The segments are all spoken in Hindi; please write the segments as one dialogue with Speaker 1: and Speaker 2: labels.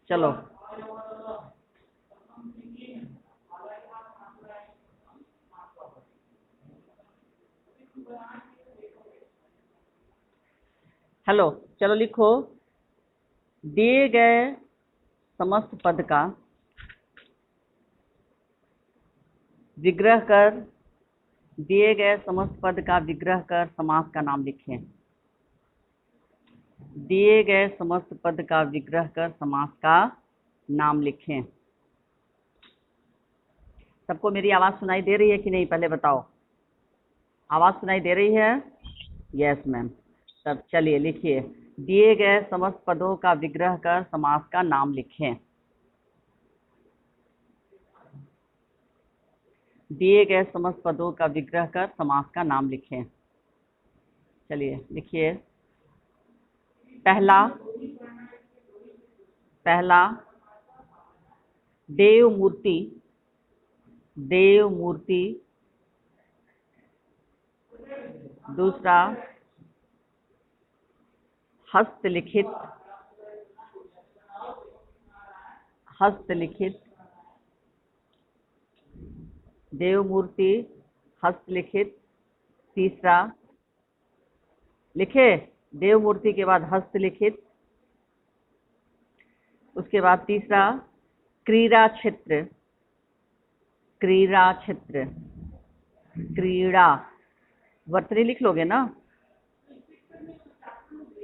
Speaker 1: चलो, हेलो, चलो लिखो। दिए गए समस्त पद का विग्रह कर, दिए गए समस्त पद का विग्रह कर समास का नाम लिखें। दिए गए समस्त पद का विग्रह कर समास का नाम लिखें। सबको मेरी आवाज सुनाई दे रही है कि नहीं, पहले बताओ। आवाज सुनाई दे रही है? Yes ma'am. तब चलिए लिखिए। दिए गए समस्त पदों का विग्रह कर समास का नाम लिखें। दिए गए समस्त पदों का विग्रह कर समास का नाम लिखें। चलिए लिखिए। पहला, पहला देव मूर्ति, देव मूर्ति। दूसरा हस्तलिखित, हस्तलिखित। देव मूर्ति, हस्तलिखित। तीसरा लिखे, देव मूर्ति के बाद हस्तलिखित। उसके बाद तीसरा क्रीड़ा क्षेत्र, क्रीड़ा क्षेत्र। क्रीड़ा वर्तनी लिख लोगे ना?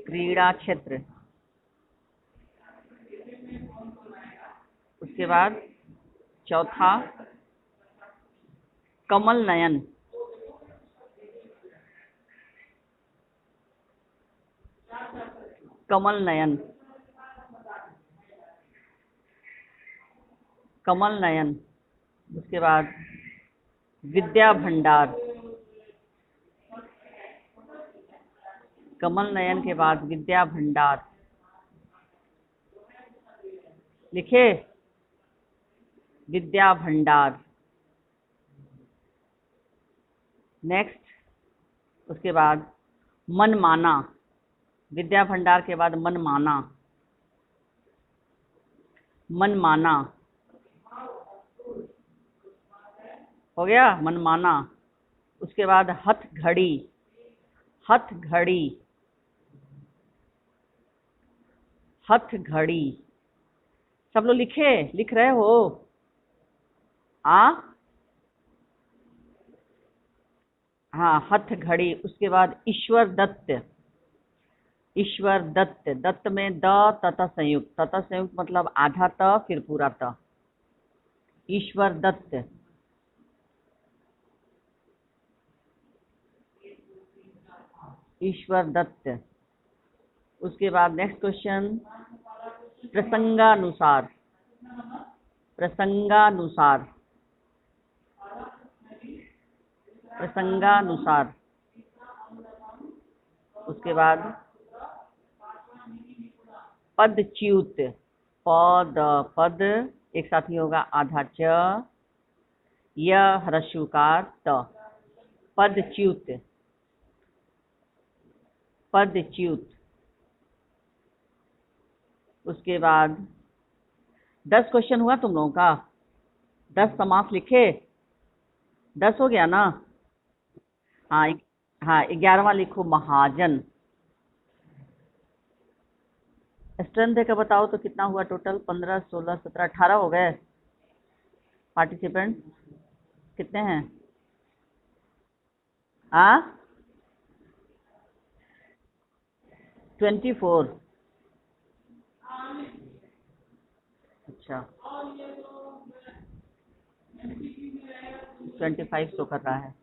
Speaker 1: क्रीड़ा क्षेत्र। उसके बाद चौथा कमल नयन, कमल नयन, कमल नयन। उसके बाद विद्या भंडार, कमल नयन के बाद विद्या भंडार। लिखे, विद्या भंडार। नेक्स्ट, उसके बाद मनमाना, विद्या भंडार के बाद मनमाना, मनमाना हो गया, मनमाना। उसके बाद हथघड़ी, हथघड़ी, हथघड़ी। सब लोग लिखे, लिख रहे हो? हाँ, हथघड़ी। उसके बाद ईश्वर दत्त, ईश्वर दत्त। दत्त में द तथा संयुक्त, तथा संयुक्त मतलब आधा त फिर पूरा त। ईश्वर दत्त। ईश्वर दत्त। उसके बाद नेक्स्ट क्वेश्चन, प्रसंगानुसार, प्रसंगानुसार, प्रसंगानुसार। उसके बाद पदच्युत, पद पद एक साथ ही होगा, आधा च य ह्रस्वकार त, पदच्युत, पदच्युत। उसके बाद 10 क्वेश्चन हुआ तुम लोगों का? 10 समास लिखे? 10 हो गया ना? हाँ हाँ, 11वां लिखो, महाजन। स्ट्रेंथ देकर बताओ तो कितना हुआ टोटल? 15, 16, 17, 18 हो गए पार्टिसिपेंट। कितने हैं? 24। अच्छा, 25 शो कर रहा है।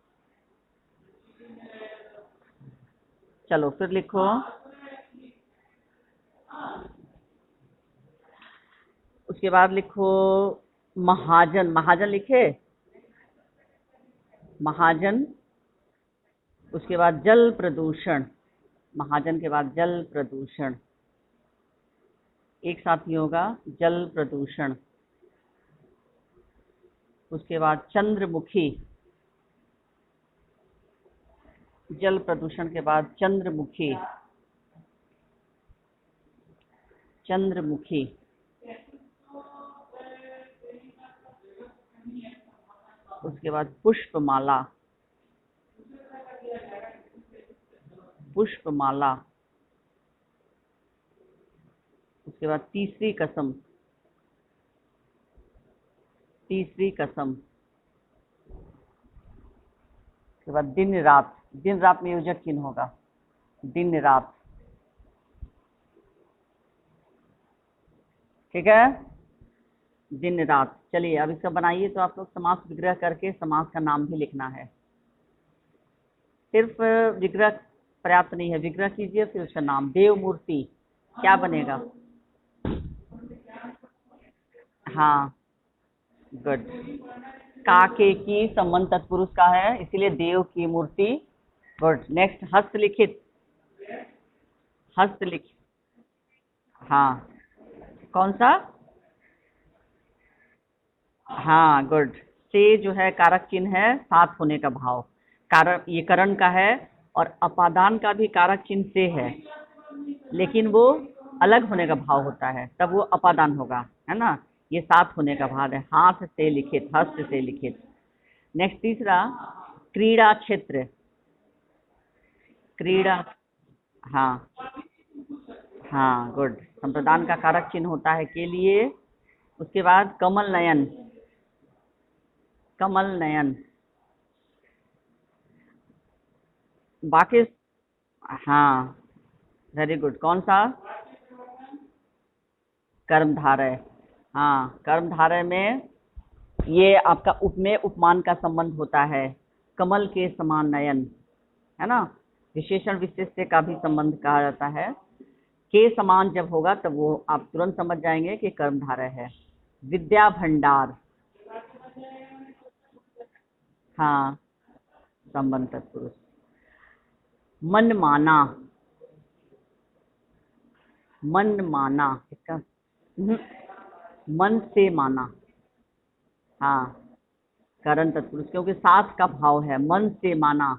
Speaker 1: चलो फिर लिखो। उसके बाद लिखो महाजन, महाजन लिखे? महाजन। उसके बाद जल प्रदूषण, महाजन के बाद जल प्रदूषण, एक साथ ही होगा, जल प्रदूषण। उसके बाद चंद्रमुखी, जल प्रदूषण के बाद चंद्रमुखी, चंद्रमुखी। उसके बाद पुष्पमाला, पुष्पमाला। उसके बाद तीसरी कसम, तीसरी कसम। उसके बाद दिन रात, दिन रात में योजक चिन्ह होगा, दिन रात। ठीक है, दिन रात। चलिए अब इसका बनाइए। तो आप लोग समास विग्रह करके समास का नाम भी लिखना है। सिर्फ विग्रह पर्याप्त नहीं है, विग्रह कीजिए फिर उसका नाम। देव मूर्ति क्या बनेगा? हाँ, गुड। काके की संबंध तत्पुरुष का है, इसीलिए देव की मूर्ति। गुड। नेक्स्ट हस्तलिखित, हस्तलिखित। हाँ, कौन सा? हाँ, गुड। से जो है कारक चिन्ह है, साथ होने का भाव। कारक ये करण का है, और अपादान का भी कारक चिन्ह से है, लेकिन वो अलग होने का भाव होता है, तब वो अपादान होगा, है ना। ये साथ होने का भाव है, हाथ से लिखित, हस्त से लिखित। नेक्स्ट तीसरा, क्रीड़ा क्षेत्र, क्रीड़ा। हाँ, हाँ, गुड। संप्रदान का कारक चिन्ह होता है के लिए। उसके बाद कमल नयन, कमल नयन। बाकी हाँ, वेरी गुड। कौन सा? कर्मधारय। हाँ, कर्मधारय में ये आपका उपमेय उपमान का संबंध होता है। कमल के समान नयन, है ना। विशेषण विशेष्य का भी संबंध कहा जाता है। के समान जब होगा तब वो आप तुरंत समझ जाएंगे कि कर्मधारय है। विद्या भंडार, हाँ, संबंध तत्पुरुष। मन माना, मन माना इसका मन से माना। हाँ, करण तत्पुरुष, क्योंकि साथ का भाव है। मन से माना,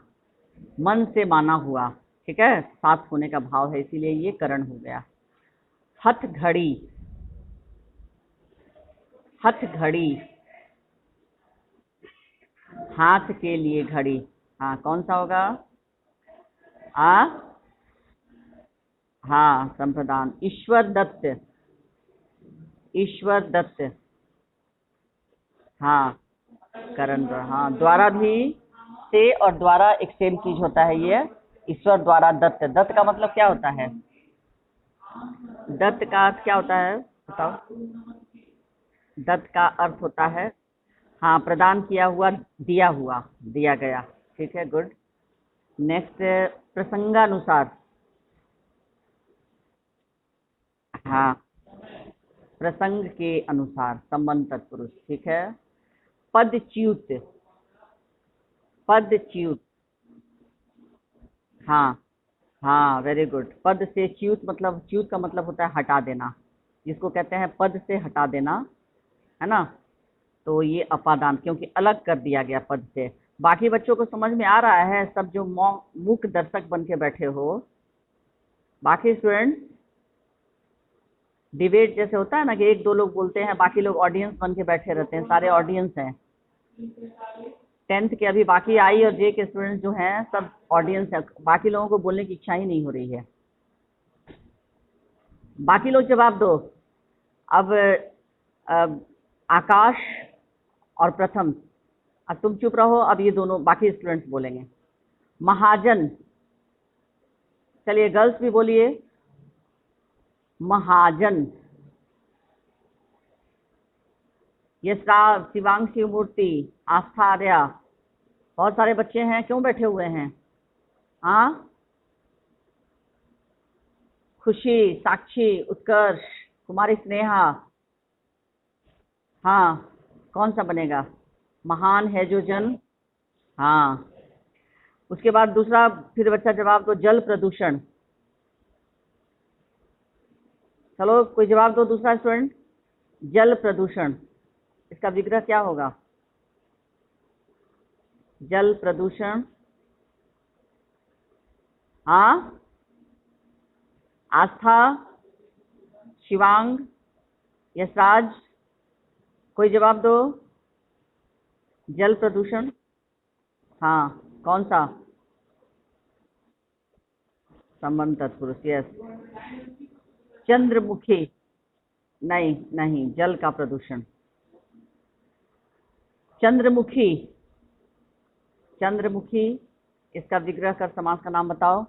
Speaker 1: मन से माना हुआ। ठीक है, साथ होने का भाव है, इसीलिए ये करण हो गया। हथ घड़ी, हथ घड़ी, हाथ के लिए घड़ी। हाँ, कौन सा होगा? आ हाँ, संप्रदान। ईश्वर दत्त, ईश्वर दत्त। हाँ, करण द्वारा। हाँ, द्वारा भी से और द्वारा एक सेम चीज होता है ये। ईश्वर द्वारा दत्त, दत्त का मतलब क्या होता है? दत्त का अर्थ क्या होता है बताओ? दत्त का अर्थ होता है, हाँ, प्रदान किया हुआ, दिया हुआ, दिया गया। ठीक है, गुड। नेक्स्ट, प्रसंगानुसार। हाँ, प्रसंग के अनुसार, संबंध तत्पुरुष। ठीक है। पदच्युत, पदच्युत। हाँ, हाँ, वेरी गुड। पद से च्युत, मतलब च्युत का मतलब होता है हटा देना, जिसको कहते हैं पद से हटा देना, है ना। तो ये अपादान, क्योंकि अलग कर दिया गया पद से। बाकी बच्चों को समझ में आ रहा है? सब जो मूक दर्शक बन के बैठे हो, बाकी स्टूडेंट, डिबेट जैसे होता है ना कि एक दो लोग बोलते हैं, बाकी लोग ऑडियंस बन के बैठे रहते हैं, सारे ऑडियंस हैं। 10th के अभी बाकी आई और जे के स्टूडेंट्स जो हैं सब ऑडियंस है, बाकी लोगों को बोलने की इच्छा ही नहीं हो रही है। बाकी लोग जवाब दो। अब आकाश और प्रथम, अब तुम चुप रहो, अब ये दोनों बाकी स्टूडेंट्स बोलेंगे। महाजन, चलिए गर्ल्स भी बोलिए। महाजन। यशराज, शिवांग, शिव मूर्ति, आस्था, आर्या। बहुत सारे बच्चे हैं, क्यों बैठे हुए हैं? हाँ, खुशी, साक्षी, उत्कर्ष, कुमारी स्नेहा। हाँ, कौन सा बनेगा? महान है जो जन। हाँ, उसके बाद दूसरा फिर बच्चा जवाब दो, जल प्रदूषण। चलो कोई जवाब दो दूसरा स्टूडेंट। जल प्रदूषण, इसका विग्रह क्या होगा? जल प्रदूषण। हाँ, आस्था, शिवांग, यशराज, कोई जवाब दो। जल प्रदूषण। हाँ, कौन सा? संबंध तत्पुरुष, यस। चंद्रमुखी। नहीं नहीं, जल का प्रदूषण। चंद्रमुखी। चंद्रमुखी, इसका विग्रह कर समास का नाम बताओ।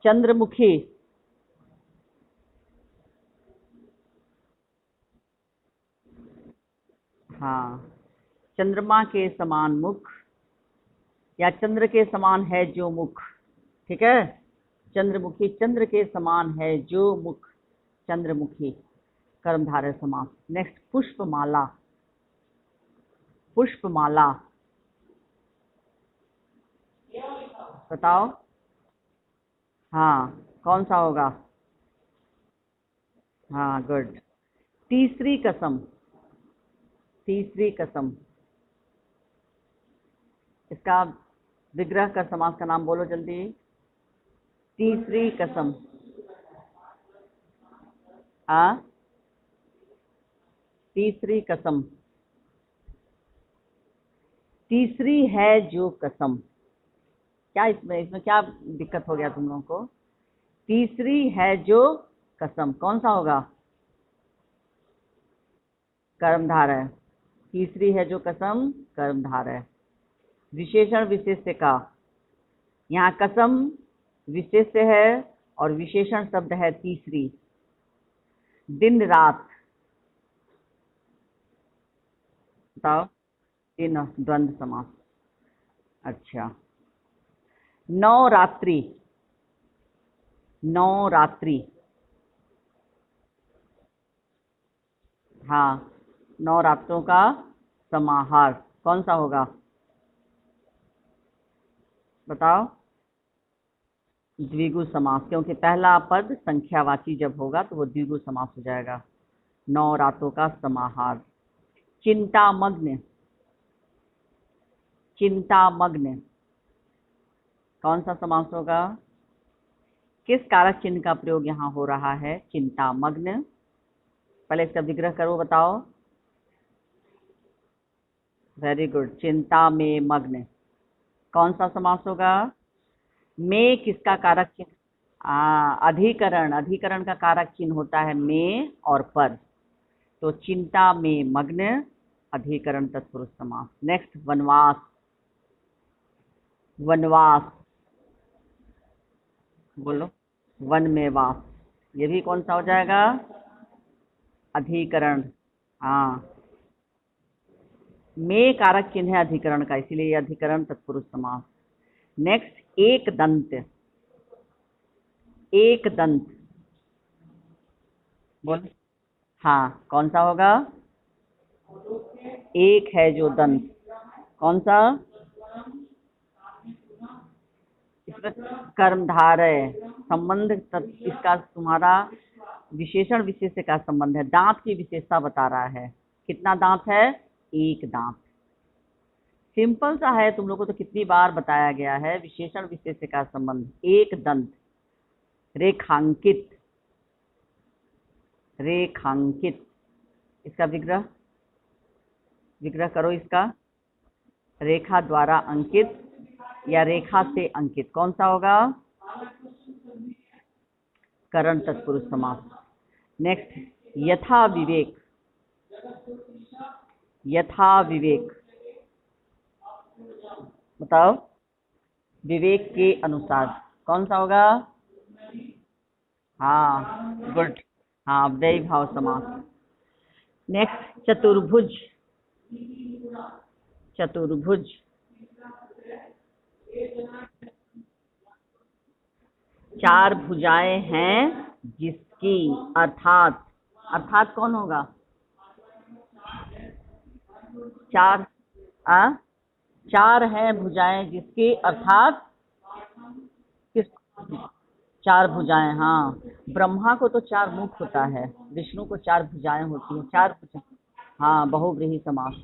Speaker 1: चंद्रमुखी। हाँ, चंद्रमा के समान मुख, या चंद्र के समान है जो मुख। ठीक है, चंद्रमुखी, चंद्र के समान है जो मुख, चंद्रमुखी। कर्मधारय समास। नेक्स्ट, पुष्पमाला। पुष्पमाला, बताओ। हाँ, कौन सा होगा? हाँ, गुड। तीसरी कसम। तीसरी कसम, इसका विग्रह कर समास का नाम बोलो जल्दी। तीसरी कसम। हाँ, तीसरी कसम। तीसरी है जो कसम। क्या इसमें इसमें क्या दिक्कत हो गया तुम लोगों को? तीसरी है जो कसम, कौन सा होगा? कर्मधारय। तीसरी है जो कसम, कर्मधारय। विशेषण विशेष्य का, यहाँ कसम विशेष्य है और विशेषण शब्द है तीसरी। दिन रात, बताओ। तीन, द्वंद्व समास। अच्छा, नवरात्रि। नवरात्रि, हाँ, नवरात्रों का समाहार, कौन सा होगा? बताओ। द्विगु समास, क्योंकि पहला पद संख्यावाची जब होगा तो वो द्विगु समास हो जाएगा। नवरात्रों का समाहार। चिंतामग्न। चिंतामग्न, कौन सा समास होगा? किस कारक चिन्ह का प्रयोग यहाँ हो रहा है? चिंतामग्न। पहले इसका विग्रह करो, बताओ। वेरी गुड, चिंता में मग्न। कौन सा समास होगा? में किसका कारक चिन्ह? अधिकरण। अधिकरण का कारक चिन्ह होता है में और पर। तो चिंता में मग्न, अधिकरण तत्पुरुष समास। नेक्स्ट, वनवास। वनवास, बोलो। वन में वास, ये भी कौन सा हो जाएगा? अधिकरण। हाँ, में कारक चिन्ह है अधिकरण का, इसीलिए ये अधिकरण तत्पुरुष समास। नेक्स्ट, एक दंत। एक दंत, बोल। हाँ, कौन सा होगा? एक है जो दंत, कौन सा? इसमें कर्मधारय संबंध इसका तुम्हारा विशेषण विशेष्य का संबंध है। दांत की विशेषता बता रहा है। कितना दांत है? एक दांत। सिंपल सा है, तुम लोगों को तो कितनी बार बताया गया है। विशेषण विशेष्य का संबंध, एक दंत। रेखांकित। रेखांकित, इसका विग्रह, विग्रह करो इसका। रेखा द्वारा अंकित या रेखा से अंकित, कौन सा होगा? करण तत्पुरुष समास। नेक्स्ट, यथा विवेक। यथा विवेक, बताओ। विवेक के अनुसार, कौन सा होगा? हाँ, गुड। हाँ, व्यय भाव समास। नेक्स्ट, चतुर्भुज। चतुर्भुज, चार भुजाएं हैं जिसकी, अर्थात। अर्थात कौन होगा? चार। आ चार हैं भुजाएं जिसकी, अर्थात किस? चार भुजाएं, हाँ। ब्रह्मा को तो चार मुख होता है, विष्णु को चार भुजाएं होती हैं, चार भुजाएं। हाँ, बहुव्रीहि समास।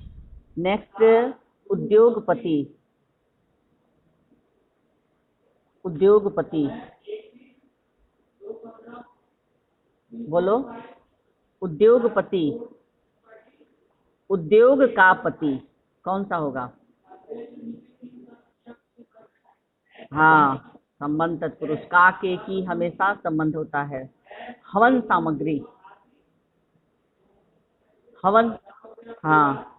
Speaker 1: नेक्स्ट, उद्योगपति। उद्योगपति, बोलो। उद्योगपति, उद्योग का पति कौन सा होगा? हाँ, संबंध तत्पुरुष। का के की हमेशा संबंध होता है। हवन सामग्री, हवन, हाँ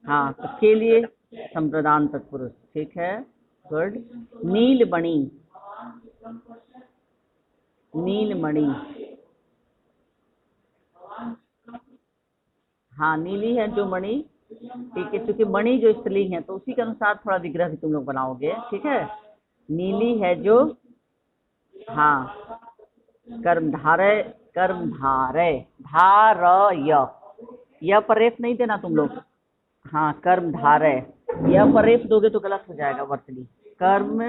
Speaker 1: हाँ, तो के लिए संप्रदान तत्पुरुष। ठीक है, गुड। नीलमणि, नीलमणि, हाँ नीली है जो मणि, ठीक है, क्योंकि मणि जो स्त्रीलिंग है तो उसी के अनुसार थोड़ा विग्रह भी तुम लोग बनाओगे। ठीक है, नीली है जो, हाँ, कर्मधारय, कर्मधारय, धारय, य पर रेफ नहीं देना तुम लोग। हाँ, कर्मधारय, य पर रेफ दोगे तो गलत हो जाएगा वर्तनी। कर्म,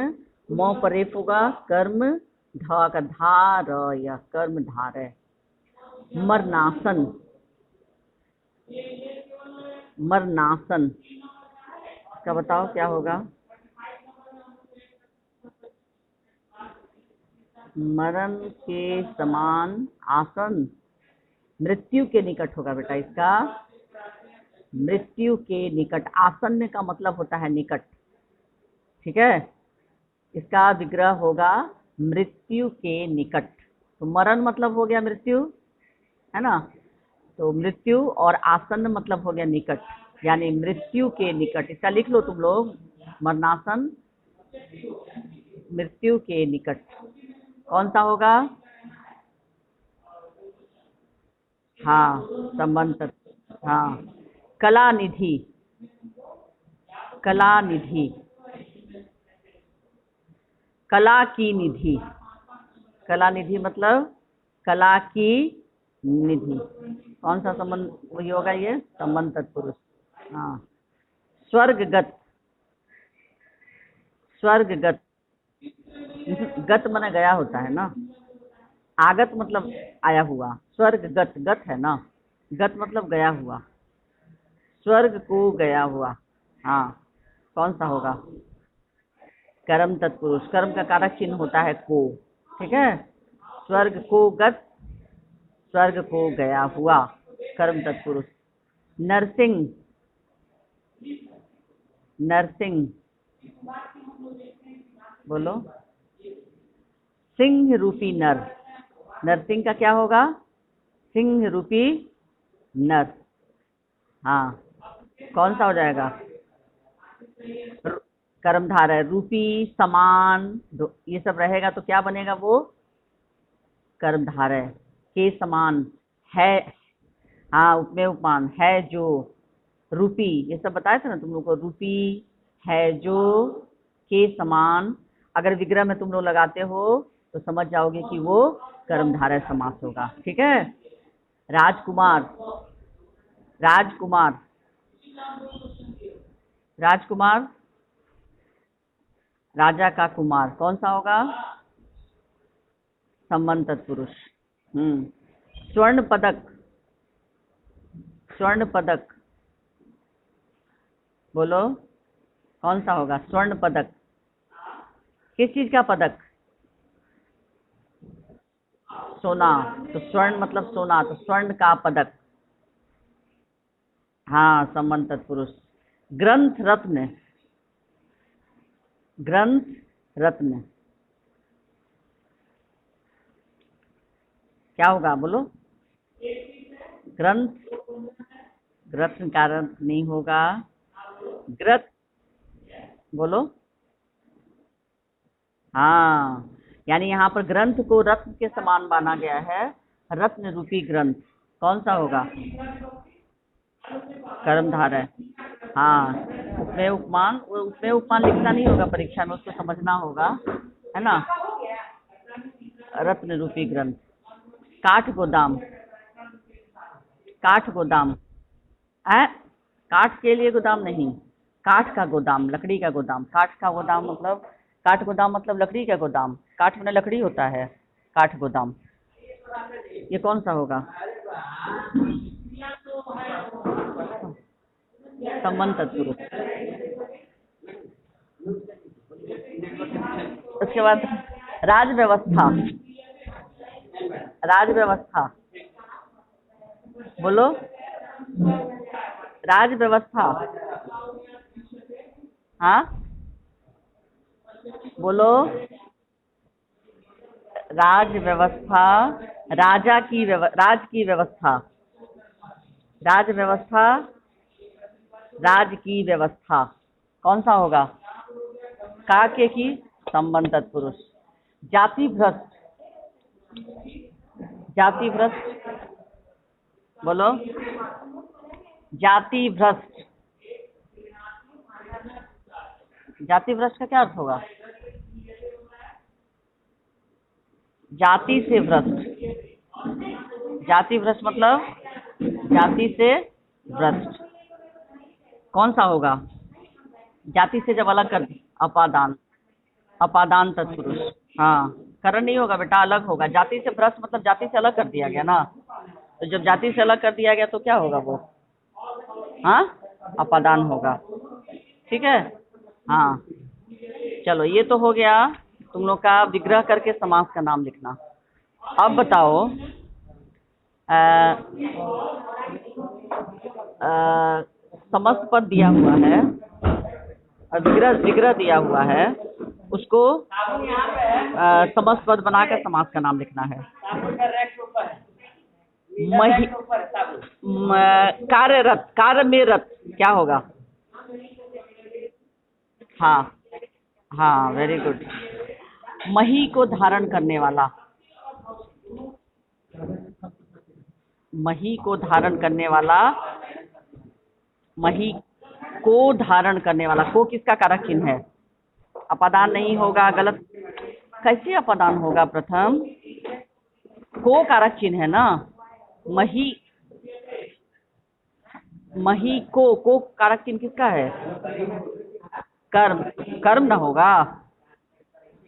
Speaker 1: म पर रेफ होगा, कर्म, धा का धारय, कर्मधारय। मरनासन, मरनासन, क्या बताओ क्या होगा? मरण के समान आसन, मृत्यु के निकट होगा बेटा इसका, मृत्यु के निकट। आसन्न का मतलब होता है निकट। ठीक है, इसका विग्रह होगा मृत्यु के निकट। तो मरण मतलब हो गया मृत्यु, है ना, तो मृत्यु, और आसन्न मतलब हो गया निकट, यानी मृत्यु के निकट। इसका लिख लो तुम लोग, मरणासन, मृत्यु के निकट। कौन सा होगा? हाँ, संबंध तत्व, हाँ। कला निधि, कला निधि, कला की निधि, कला निधि मतलब कला की निधि। कौन सा संबंध वही होगा? ये संबंध तत्पुरुष। हाँ, स्वर्गगत, स्वर्गगत, गत माने गया होता है ना, आगत मतलब आया हुआ, स्वर्गगत, गत है ना, गत मतलब गया हुआ, स्वर्ग को गया हुआ। हाँ, कौन सा होगा? कर्म तत्पुरुष, कर्म का कारक चिन्ह होता है को। ठीक है, स्वर्ग को गत, स्वर्ग को गया हुआ, कर्म तत्पुरुष। नरसिंह, नरसिंह, बोलो। सिंह रूपी नर, नरसिंह का क्या होगा? सिंह रूपी नर। हाँ, कौन सा हो जाएगा? कर्मधारय, रूपी, समान, ये सब रहेगा तो क्या बनेगा वो? कर्मधारय। के समान है, हाँ, उपमेय उपमान है जो, रूपी, ये सब बताए थे ना तुम लोग को, रूपी है जो, के समान। अगर विग्रह में तुम लोग लगाते हो तो समझ जाओगे कि वो कर्मधारय समास होगा। ठीक है, राजकुमार, राजकुमार, राजकुमार, राजा का कुमार, कौन सा होगा? संबंध तत्पुरुष। स्वर्ण पदक, स्वर्ण पदक, बोलो कौन सा होगा? स्वर्ण पदक, किस चीज का पदक? सोना, तो स्वर्ण मतलब सोना, तो स्वर्ण का पदक। हाँ, संबंध तत्पुरुष। ग्रंथ रत्न, ग्रंथ रत्न, क्या होगा बोलो? ग्रंथ, रत्न का रत्न नहीं होगा, ग्रत, बोलो। हाँ, यानी यहाँ पर ग्रंथ को रत्न के समान माना गया है, रत्न रूपी ग्रंथ। कौन सा होगा? कर्मधारय। हाँ, उपमेय उपमान, वो उपमेय उपमान लिखना नहीं होगा परीक्षा में, उसको समझना होगा, है ना। रत्न रूपी ग्रंथ। काठ गोदाम, काठ गोदाम है, काठ के लिए गोदाम नहीं, काठ का गोदाम, लकड़ी का गोदाम। काठ का गोदाम मतलब, काठ गोदाम मतलब लकड़ी का गोदाम, काठ में लकड़ी होता है, काठ गोदाम। ये कौन सा होगा? संबंध तत्पुरुष। उसके बाद राज व्यवस्था, राज व्यवस्था, बोलो। राज व्यवस्था। हाँ बोलो। राज व्यवस्था, राज की व्यवस्था, राज व्यवस्था, राज की व्यवस्था। कौन सा होगा? काके की संबंध तत्पुरुष। जाति भ्रष्ट, जाति भ्रष्ट बोलो। जाति भ्रष्ट, जाति भ्रष्ट का क्या अर्थ होगा? जाति से भ्रष्ट, जाति भ्रष्ट मतलब जाति से भ्रष्ट। कौन सा होगा? जाति से जब अलग कर दी, अपादान, अपादान तत्पुरुष। हाँ, करण नहीं होगा बेटा, अलग होगा। जाति से भ्रष्ट मतलब जाति से अलग कर दिया गया ना, तो जब जाति से अलग कर दिया गया तो क्या होगा वो? हाँ, अपादान होगा। ठीक है। हाँ चलो, ये तो हो गया तुम लोग का विग्रह करके समास का नाम लिखना। अब बताओ, समस्त पद दिया हुआ है और विग्रह विग्रह दिया हुआ है, उसको समस्त पद बनाकर समास का नाम लिखना है। कार्यरत, कार्य में रत क्या होगा? हाँ हाँ, वेरी गुड। मही को धारण करने वाला, मही को धारण करने वाला, मही को धारण करने वाला। को किसका कारक चिन्ह है? अपादान नहीं होगा, गलत। कैसे अपादान होगा? प्रथम को कारक चिन्ह है ना। मही, मही को कारक चिन्ह किसका है? कर्म, कर्म न होगा,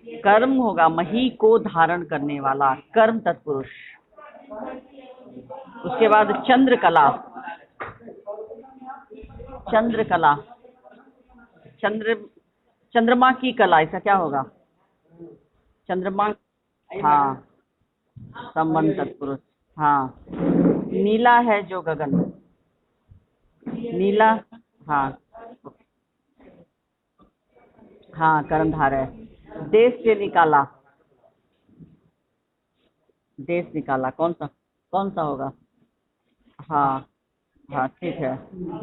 Speaker 1: कर्म होगा। मही को धारण करने वाला, कर्म तत्पुरुष। उसके बाद चंद्रकला, चंद्रकला, चंद्रमा की कला, ऐसा क्या होगा? चंद्रमा, हाँ, संबंध तत्पुरुष। हाँ, नीला है जो गगन, नीला, हाँ हाँ, कर्णधार है। देश से निकाला, देश निकाला, कौन सा होगा? हाँ हाँ, ठीक है।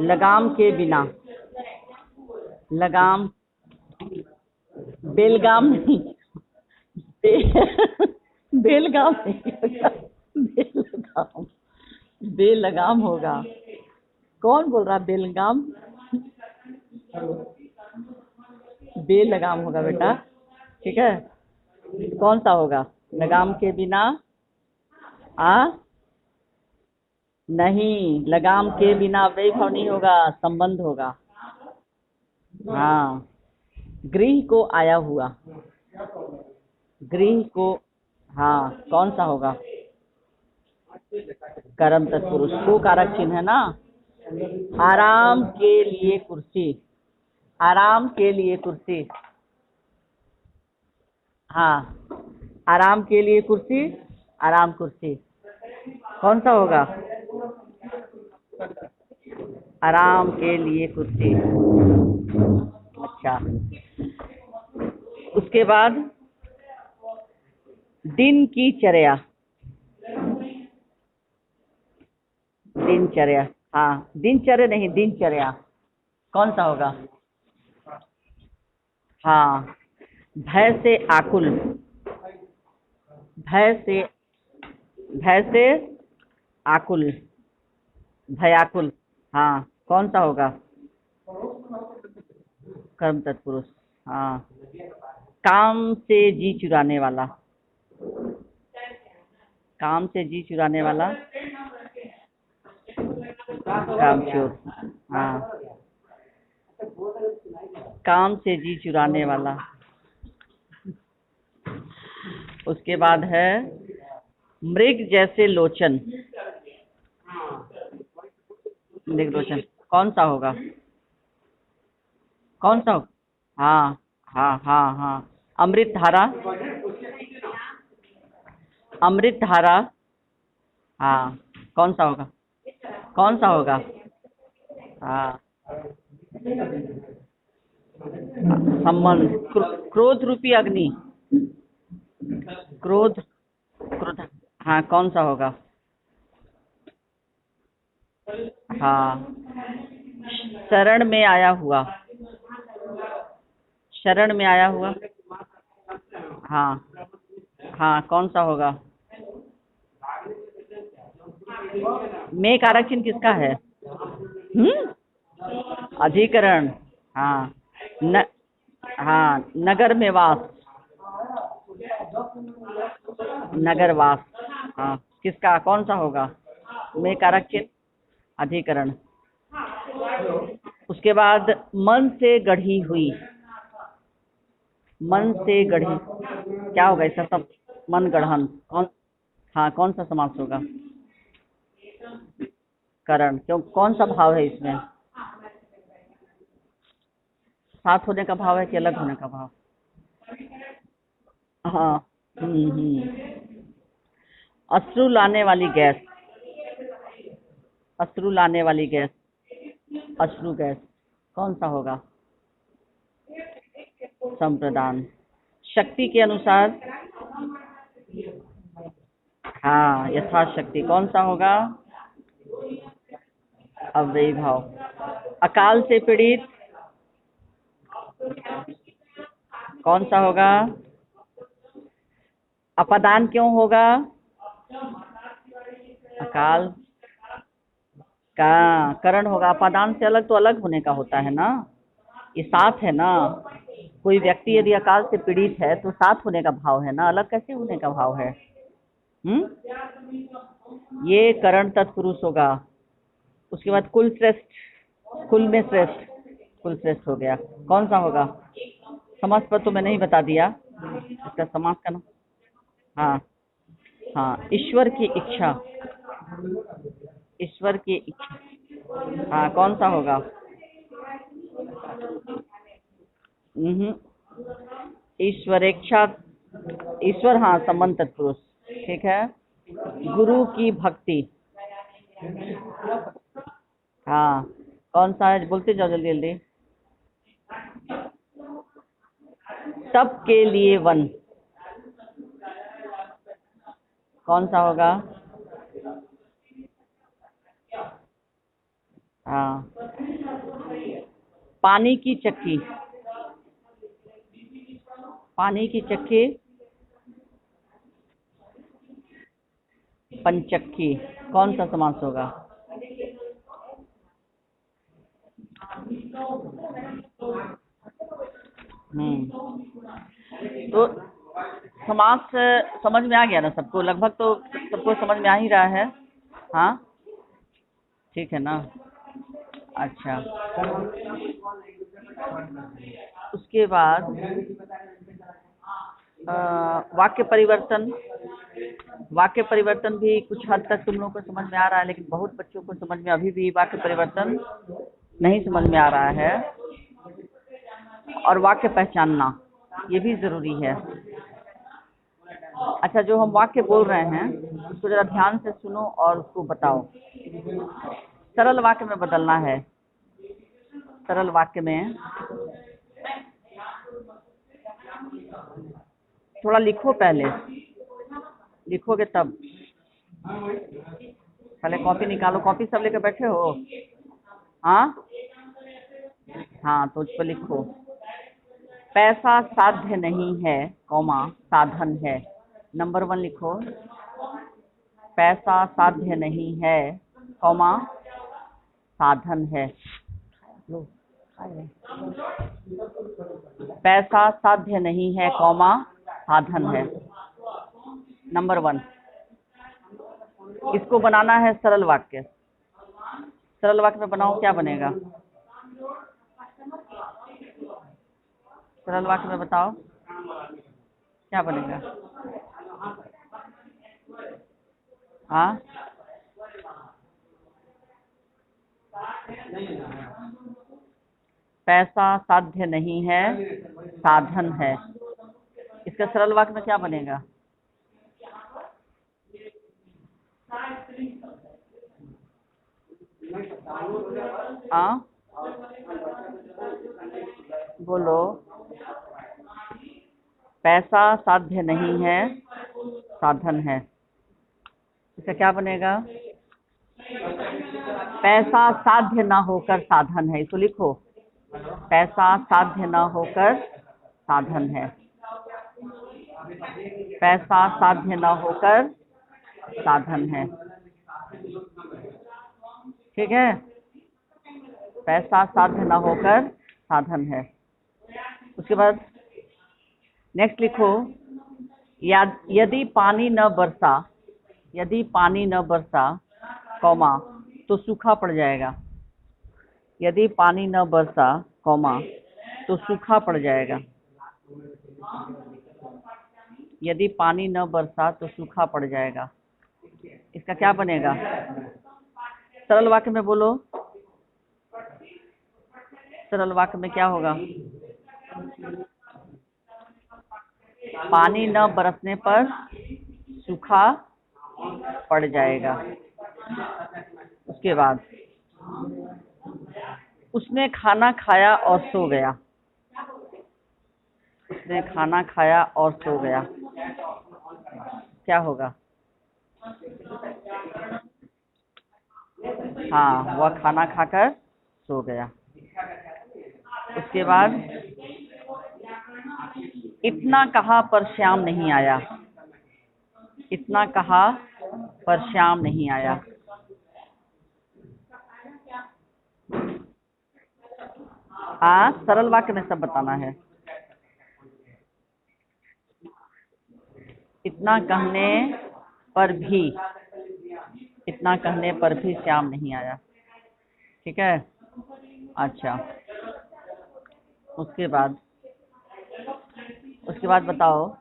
Speaker 1: लगाम के बिना, लगाम, बेलगाम नहीं, बेलगाम नहीं होगा, बेलगाम, बेलगाम होगा। कौन बोल रहा बेलगाम? बेलगाम होगा बेटा, ठीक है। कौन सा होगा? लगाम के बिना, नहीं, लगाम के बिना वैभव नहीं होगा, संबंध होगा। हाँ, गृह को आया हुआ, गृह को, हाँ, कौन सा होगा? कर्म तत्पुरुष। को कारक चिन्ह है ना। आराम के लिए कुर्सी, आराम के लिए कुर्सी, हाँ, आराम के लिए कुर्सी, आराम कुर्सी। कौन सा होगा? आराम के लिए कुर्सी। अच्छा, उसके बाद दिन की चर्या, दिनचर्या, हाँ, दिनचर्या नहीं, दिनचर्या। कौन सा होगा? हाँ, भय से आकुल, भय से, भय से आकुल, भयाकुल। हाँ, कौन सा होगा? कर्म तत्पुरुष। हाँ, काम से जी चुराने वाला, काम से जी चुराने वाला, कामचोर। हाँ, काम से जी चुराने वाला। उसके बाद है मृग जैसे लोचन, मृग लोचन। कौन सा होगा? कौन सा? हाँ हाँ हाँ हाँ, अमृत धारा, अमृत धारा। हाँ, कौन सा होगा? कौन सा होगा? हाँ, संबंध, क्रोध रूपी अग्नि, क्रोध, क्रोध, हाँ कौन सा होगा? हाँ, शरण में आया हुआ, शरण में आया हुआ, हाँ हाँ कौन सा होगा? में कारक चिन्ह किसका है? अधिकरण, हाँ न, हाँ नगर में वास, नगर वास, हाँ किसका, कौन सा होगा? में कारक चिन्ह अधिकरण। उसके बाद मन से गढ़ी हुई, मन से गढ़ी, क्या होगा इसका सब? मन गढ़न, कौन, हाँ कौन सा समास होगा? करण, क्यों, कौन सा भाव है इसमें? साथ होने का भाव है कि अलग होने का भाव? हाँ, अश्रु लाने वाली गैस, अश्रु लाने वाली गैस, अश्रु गैस, कौन सा होगा? संप्रदान। शक्ति के अनुसार, हाँ यथाशक्ति, कौन सा होगा? अव्ययी भाव। अकाल से पीड़ित, कौन सा होगा? अपादान क्यों होगा? अकाल का करण होगा, अपादान से अलग तो अलग होने का होता है ना, ये साथ है ना। कोई व्यक्ति यदि अकाल से पीड़ित है तो साथ होने का भाव है ना, अलग कैसे होने का भाव है? ये करण तत्पुरुष होगा। उसके बाद कुल श्रेष्ठ, कुल में श्रेष्ठ, कुल श्रेष्ठ हो गया, कौन सा होगा? समास पर तो मैंने ही बता दिया इसका समास का नाम। हाँ हाँ, ईश्वर की इच्छा, ईश्वर की इच्छा, हाँ कौन सा होगा? ईश्वरेच्छा, ईश्वर, हाँ संबंध तत्पुरुष, ठीक है। गुरु की भक्ति, हाँ कौन सा है? बोलते जाओ जल्दी जल्दी। सबके लिए वन, कौन सा होगा? हाँ, पानी की चक्की, पानी की चक्की, पंचक्की, कौन सा समास होगा? तो समास समझ में आ गया ना सबको? लगभग तो सबको समझ में आ ही रहा है। हाँ ठीक है ना। अच्छा, उसके बाद वाक्य परिवर्तन, वाक्य परिवर्तन भी कुछ हद तक तुम लोगों को समझ में आ रहा है, लेकिन बहुत बच्चों को समझ में अभी भी वाक्य परिवर्तन नहीं समझ में आ रहा है। और वाक्य पहचानना ये भी जरूरी है। अच्छा, जो हम वाक्य बोल रहे हैं उसको जरा ध्यान से सुनो और उसको बताओ। सरल वाक्य में बदलना है, सरल वाक्य में थोड़ा लिखो, पहले लिखोगे तब। पहले कॉपी निकालो, कॉपी सब लेकर बैठे हो? हाँ हाँ, तो उस पर लिखो। पैसा साध्य नहीं है, कौमा साधन है। नंबर 1 लिखो, पैसा साध्य नहीं है, कौमा साधन है। लो, पैसा साध्य नहीं है, कौमा साधन है। नंबर 1, इसको बनाना है सरल वाक्य। सरल वाक्य में बनाओ, क्या बनेगा? सरल वाक्य में बताओ क्या बनेगा? हाँ, पैसा साध्य नहीं है, साधन है। इसका सरल वाक्य में क्या बनेगा? हाँ बोलो। पैसा साध्य नहीं है, साधन है। इसका क्या बनेगा? पैसा साध्य ना होकर साधन है, इसको लिखो। पैसा साध्य ना होकर साधन है। पैसा साध्य ना होकर साधन है। ठीक है, पैसा साध्य ना होकर साधन है। उसके बाद नेक्स्ट लिखो, यदि पानी न बरसा, यदि पानी न बरसा कौमा तो सूखा पड़ जाएगा। यदि पानी न बरसा कौमा तो सूखा पड़ जाएगा। यदि पानी न बरसा तो सूखा पड़ जाएगा। इसका क्या बनेगा? सरल वाक्य में बोलो। सरल वाक्य में क्या होगा? पानी न बरसने पर सूखा पड़ जाएगा। उसके बाद उसने खाना खाया और सो गया। उसने खाना खाया और सो गया, क्या होगा? हाँ, वह खाना खाकर सो गया। उसके बाद इतना कहा पर श्याम नहीं आया। इतना कहा पर श्याम नहीं आया। हाँ, सरल वाक्य में सब बताना है। इतना कहने पर भी, इतना कहने पर भी श्याम नहीं आया। ठीक है, अच्छा। उसके बाद बताओ,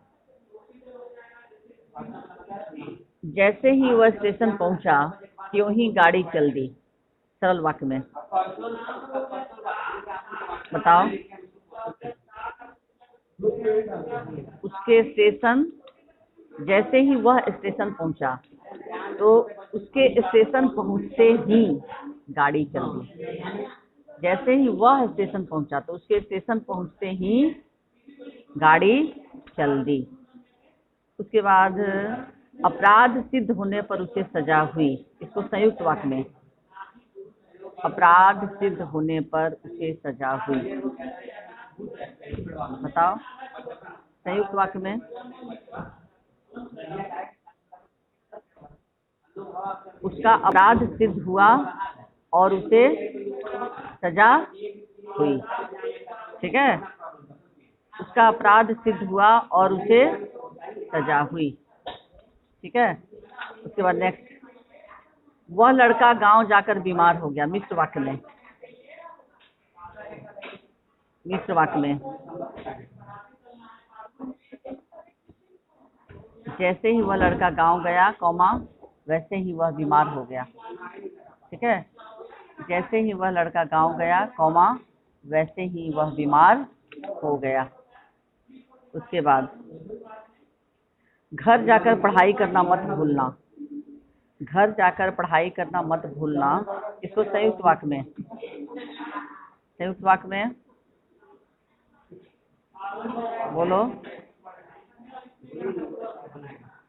Speaker 1: जैसे ही वह स्टेशन पहुंचा त्यों ही गाड़ी चल दी। सरल वाक्य में बताओ। उसके स्टेशन, जैसे ही वह स्टेशन पहुंचा तो उसके स्टेशन पहुंचते ही गाड़ी चल दी। जैसे ही वह स्टेशन पहुंचा तो उसके स्टेशन पहुंचते ही गाड़ी चल दी। उसके बाद अपराध सिद्ध होने पर उसे सजा हुई। इसको संयुक्त वाक्य में, अपराध सिद्ध होने पर उसे सजा हुई, बताओ। संयुक्त वाक्य में उसका अपराध सिद्ध हुआ और उसे सजा हुई। ठीक है, उसका अपराध सिद्ध हुआ और उसे सजा हुई। ठीक है, उसके बाद नेक्स्ट, वह लड़का गांव जाकर बीमार हो गया। मिश्र वाक्य में, मिश्र वाक्य में जैसे ही वह लड़का गांव गया कौमा वैसे ही वह बीमार हो गया। ठीक है, जैसे ही वह लड़का गांव गया कौमा वैसे ही वह बीमार हो गया। उसके बाद घर जाकर पढ़ाई करना मत भूलना। घर जाकर पढ़ाई करना मत भूलना, इसको संयुक्त वाक्य में, संयुक्त वाक्य में बोलो।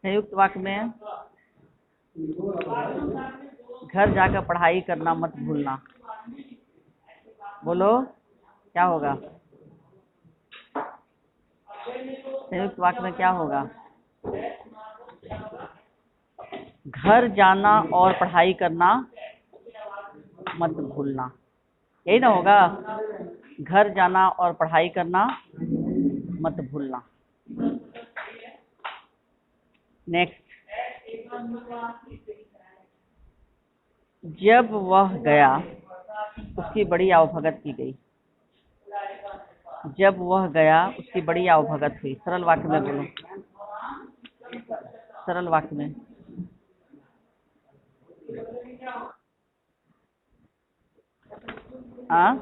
Speaker 1: संयुक्त वाक्य में घर जाकर पढ़ाई करना मत भूलना, बोलो क्या होगा? संयुक्त वाक्य में क्या होगा? घर जाना और पढ़ाई करना मत भूलना, यही ना होगा? घर जाना और पढ़ाई करना मत भूलना। नेक्स्ट, जब वह गया उसकी बड़ी आवभगत की गई। जब वह गया उसकी बड़ी आवभगत हुई। सरल वाक्य में बोलो। सरल वाक्य में हाँ,